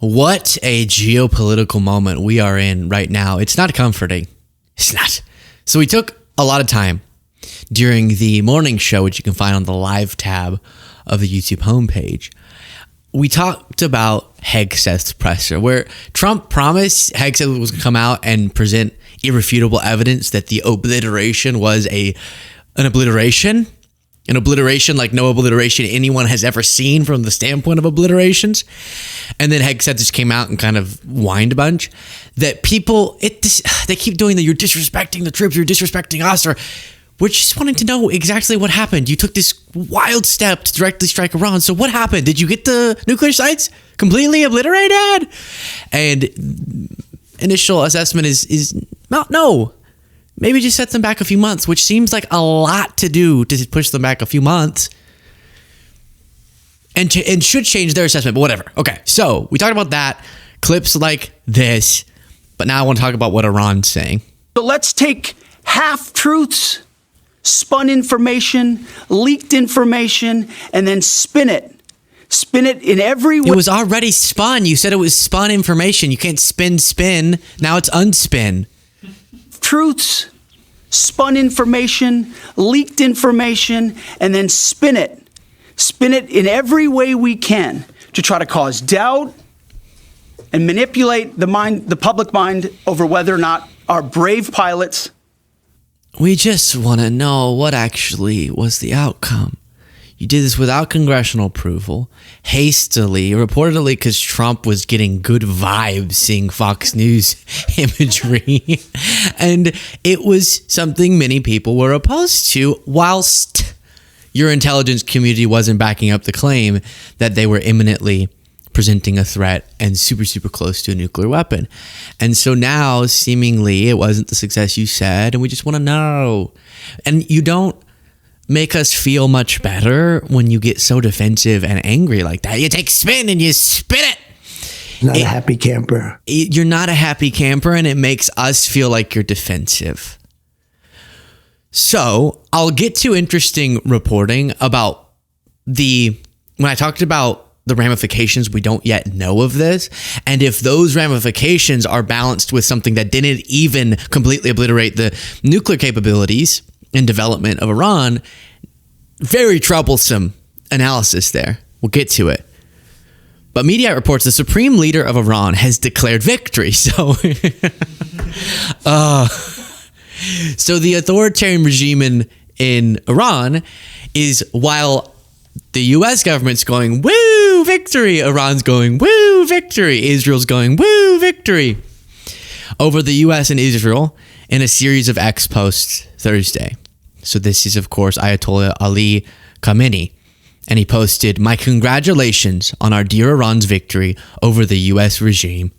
What a geopolitical moment we are in right now. It's not comforting. It's not. So we took a lot of time during the morning show, which you can find on the live tab of the YouTube homepage. We talked about Hegseth's presser, where Trump promised Hegseth was going to come out and present irrefutable evidence that the obliteration was an obliteration like no obliteration anyone has ever seen from the standpoint of obliterations. And then Hegseth just came out and kind of whined a bunch that people, they keep doing that. You're disrespecting the troops, you're disrespecting us, or we're just wanting to know exactly what happened. You took this wild step to directly strike Iran. So what happened? Did you get the nuclear sites completely obliterated? And initial assessment is no. Maybe just set them back a few months, which seems like a lot to do to push them back a few months. And should change their assessment, but whatever. Okay, so we talked about that, clips like this, but now I want to talk about what Iran's saying. So let's take half-truths, spun information, leaked information, and then spin it. Spin it in every way. It was already spun. You said it was spun information. You can't spin. Now it's unspin. Truths, spun information, leaked information, and then spin it. Spin it in every way we can to try to cause doubt and manipulate the public mind over whether or not our brave pilots. We just want to know what actually was the outcome. You did this without congressional approval, hastily, reportedly because Trump was getting good vibes seeing Fox News imagery. And it was something many people were opposed to, whilst your intelligence community wasn't backing up the claim that they were imminently presenting a threat and super, super close to a nuclear weapon. And so now, seemingly, it wasn't the success you said, and we just want to know. And you don't make us feel much better when you get so defensive and angry like that. You take spin and you spin it. Not a happy camper. You're not a happy camper, and it makes us feel like you're defensive. So I'll get to interesting reporting about when I talked about the ramifications, we don't yet know of this. And if those ramifications are balanced with something that didn't even completely obliterate the nuclear capabilities and development of Iran, very troublesome analysis there. We'll get to it. But Mediaite reports the supreme leader of Iran has declared victory. So, so the authoritarian regime in Iran is, while the U.S. government's going, woo, victory, Iran's going, woo, victory, Israel's going, woo, victory, over the U.S. and Israel in a series of X posts Thursday. So this is, of course, Ayatollah Ali Khamenei. And he posted, "My congratulations on our dear Iran's victory over the U.S. regime.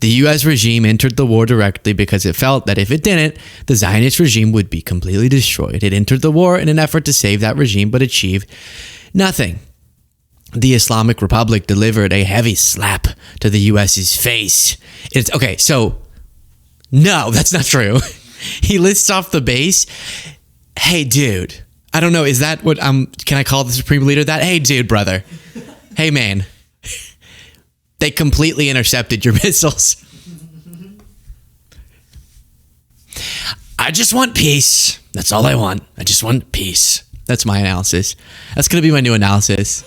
The U.S. regime entered the war directly because it felt that if it didn't, the Zionist regime would be completely destroyed. It entered the war in an effort to save that regime, but achieved nothing. The Islamic Republic delivered a heavy slap to the U.S.'s face." It's okay, so no, that's not true. He lists off the base. Hey, dude. I don't know. Is that what can I call the supreme leader that? Hey, dude, brother. Hey, man. They completely intercepted your missiles. I just want peace. That's all I want. I just want peace. That's my analysis. That's going to be my new analysis.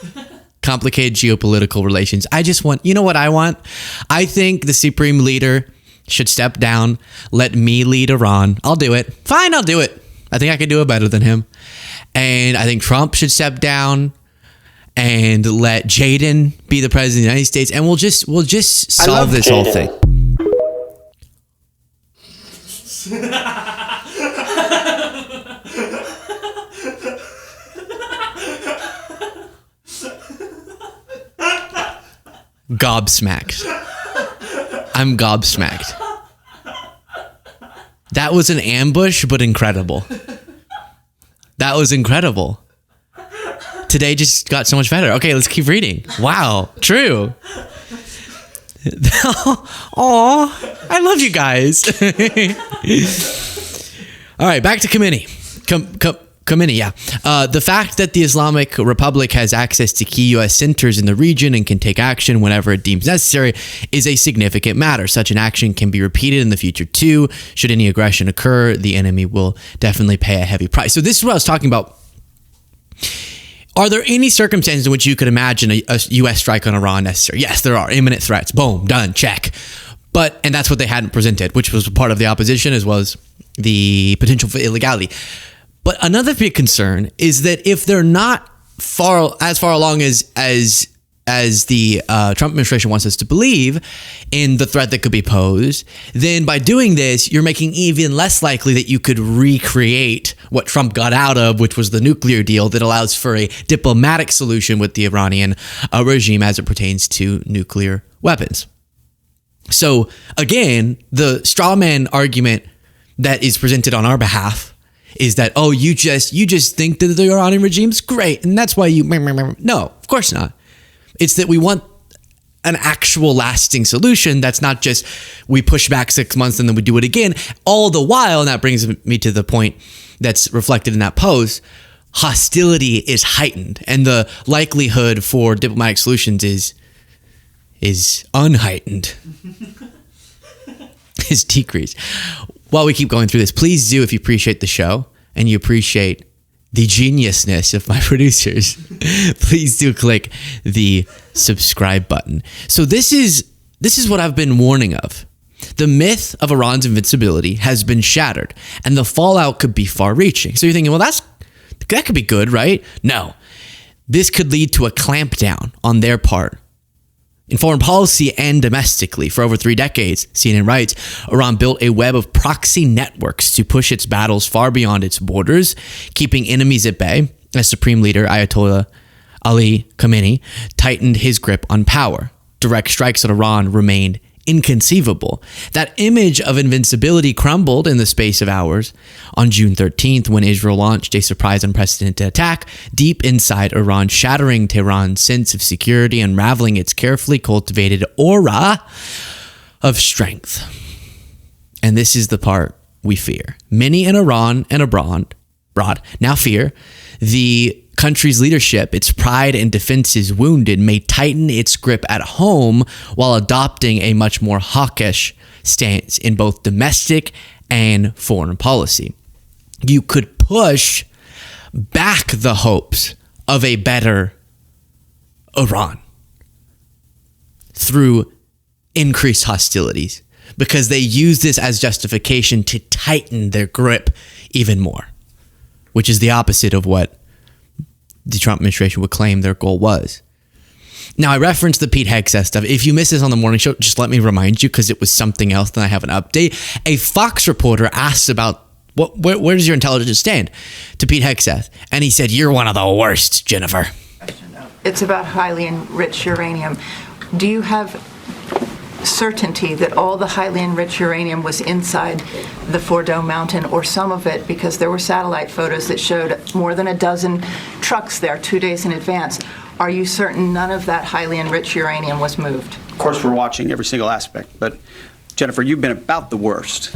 Complicated geopolitical relations. I just want, you know what I want? I think the supreme leader should step down. Let me lead Iran. I'll do it. Fine, I'll do it. I think I can do it better than him. And I think Trump should step down and let Jaden be the president of the United States. And we'll just solve this whole thing. Gobsmacked. I'm gobsmacked. That was an ambush, but incredible. That was incredible. Today just got so much better. Okay, let's keep reading. Wow, true. Aw, I love you guys. All right, back to Khamenei. Khamenei, yeah. The fact that the Islamic Republic has access to key U.S. centers in the region and can take action whenever it deems necessary is a significant matter. Such an action can be repeated in the future too. Should any aggression occur, the enemy will definitely pay a heavy price. So this is what I was talking about. Are there any circumstances in which you could imagine a U.S. strike on Iran necessary? Yes, there are. Imminent threats. Boom. Done. Check. And that's what they hadn't presented, which was part of the opposition, as well as the potential for illegality. But another big concern is that if they're not as far along as the Trump administration wants us to believe in the threat that could be posed, then by doing this, you're making even less likely that you could recreate what Trump got out of, which was the nuclear deal that allows for a diplomatic solution with the Iranian regime as it pertains to nuclear weapons. So again, the straw man argument that is presented on our behalf is that, oh, you just think that the Iranian regime's great, and that's why you... No, of course not. It's that we want an actual lasting solution that's not just we push back 6 months and then we do it again. All the while, and that brings me to the point that's reflected in that post, hostility is heightened, and the likelihood for diplomatic solutions is unheightened, is decreased. While we keep going through this, please do, if you appreciate the show and you appreciate the geniusness of my producers, please do click the subscribe button. So this is what I've been warning of. The myth of Iran's invincibility has been shattered, and the fallout could be far-reaching. So you're thinking, well, that could be good, right? No. This could lead to a clampdown on their part in foreign policy and domestically. For over 3 decades, CNN writes, Iran built a web of proxy networks to push its battles far beyond its borders, keeping enemies at bay, as Supreme Leader Ayatollah Ali Khamenei tightened his grip on power. Direct strikes at Iran remained inconceivable. That image of invincibility crumbled in the space of hours on June 13th when Israel launched a surprise unprecedented attack deep inside Iran, shattering Tehran's sense of security, unraveling its carefully cultivated aura of strength. And this is the part we fear. Many in Iran and abroad now fear the country's leadership, its pride and defenses wounded, may tighten its grip at home while adopting a much more hawkish stance in both domestic and foreign policy. You could push back the hopes of a better Iran through increased hostilities, because they use this as justification to tighten their grip even more, which is the opposite of what the Trump administration would claim their goal was. Now, I referenced the Pete Hegseth stuff. If you missed this on the morning show, just let me remind you, because it was something else, then I have an update. A Fox reporter asked about where does your intelligence stand to Pete Hegseth, and he said, "You're one of the worst, Jennifer." It's about highly enriched uranium. Do you have certainty that all the highly enriched uranium was inside the Fordo mountain, or some of it, because there were satellite photos that showed more than a dozen trucks there 2 days in advance? Are you certain none of that highly enriched uranium was moved? Of course, we're watching every single aspect, but Jennifer, you've been about the worst,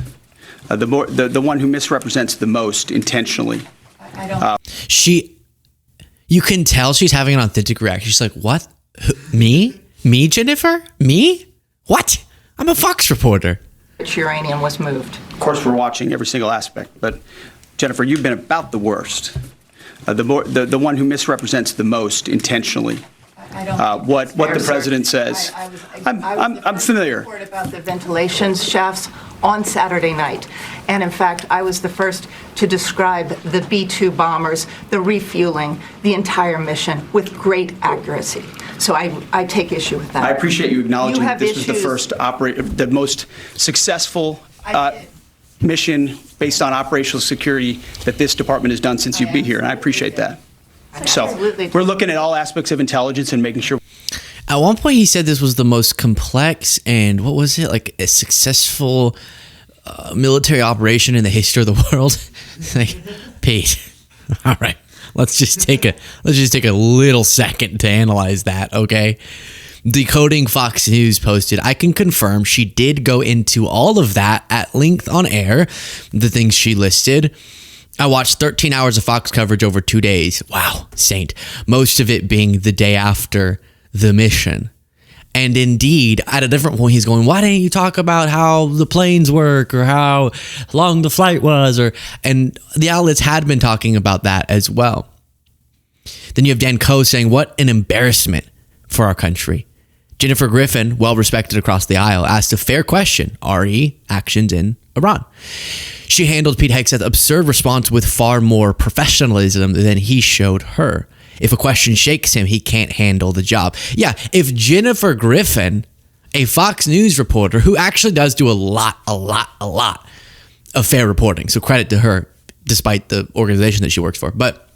the one who misrepresents the most intentionally. I don't. You can tell she's having an authentic reaction. She's like, "What? Me, Jennifer? Me? What? I'm a Fox reporter." Uranium was moved. Of course, we're watching every single aspect, but Jennifer, you've been about the worst, the one who misrepresents the most intentionally. I don't what the president says. I'm familiar. Report about the ventilation shafts on Saturday night, and in fact, I was the first to describe the B-2 bombers, the refueling, the entire mission with great accuracy. So I take issue with that. I appreciate you acknowledging You that have this was the first the most successful mission based on operational security that this department has done since you've been here, and I appreciate that. So we're looking at all aspects of intelligence and making sure. At one point, he said this was the most complex and what was it, like a successful military operation in the history of the world. Like, Pete, all right, let's just take a little second to analyze that, okay? Decoding Fox News posted, I can confirm she did go into all of that at length on air, the things she listed. I watched 13 hours of Fox coverage over 2 days. Wow, saint. Most of it being the day after the mission. And indeed, at a different point, he's going, why didn't you talk about how the planes work or how long the flight was? And the outlets had been talking about that as well. Then you have Dan Coe saying, what an embarrassment for our country. Jennifer Griffin, well respected across the aisle, asked a fair question, RE actions in Iran. She handled Pete Hegseth's absurd response with far more professionalism than he showed her. If a question shakes him, he can't handle the job. Yeah, if Jennifer Griffin, a Fox News reporter who actually does do a lot of fair reporting, so credit to her, despite the organization that she works for. But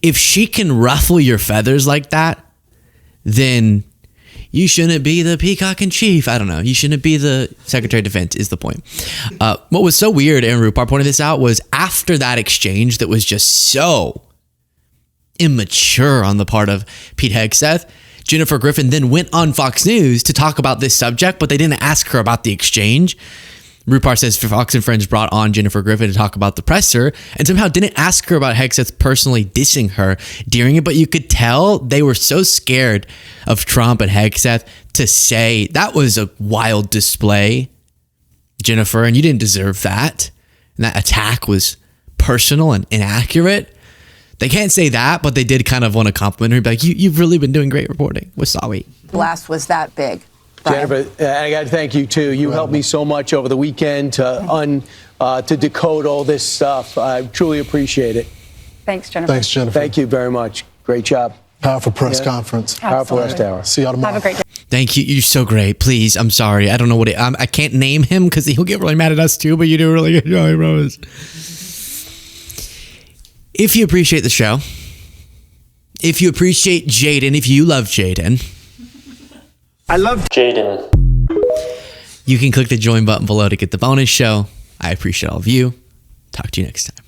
if she can ruffle your feathers like that, then you shouldn't be the peacock in chief. I don't know. You shouldn't be the Secretary of Defense is the point. What was so weird, Aaron Rupar pointed this out, was after that exchange that was just so immature on the part of Pete Hegseth, Jennifer Griffin then went on Fox News to talk about this subject, but they didn't ask her about the exchange. Rupar says Fox and Friends brought on Jennifer Griffin to talk about the presser and somehow didn't ask her about Hegseth personally dissing her during it, but you could tell they were so scared of Trump and Hegseth to say that was a wild display, Jennifer, and you didn't deserve that. And that attack was personal and inaccurate. They can't say that, but they did kind of want to compliment her, be like, you've really been doing great reporting. Wasawi. Blast was that big. Brian. Jennifer, I got to thank you too. You helped me so much over the weekend to decode all this stuff. I truly appreciate it. Thanks, Jennifer. Thanks, Jennifer. Thank you very much. Great job. Powerful press conference. Powerful last hour. See y'all tomorrow. Have a great day. Thank you. You're so great. Please, I'm sorry. I don't know what I can't name him because he'll get really mad at us too, but you do a really good job, Rose. If you appreciate the show, if you appreciate Jaden, if you love Jaden, I love Jaden. you can click the join button below to get the bonus show. I appreciate all of you. Talk to you next time.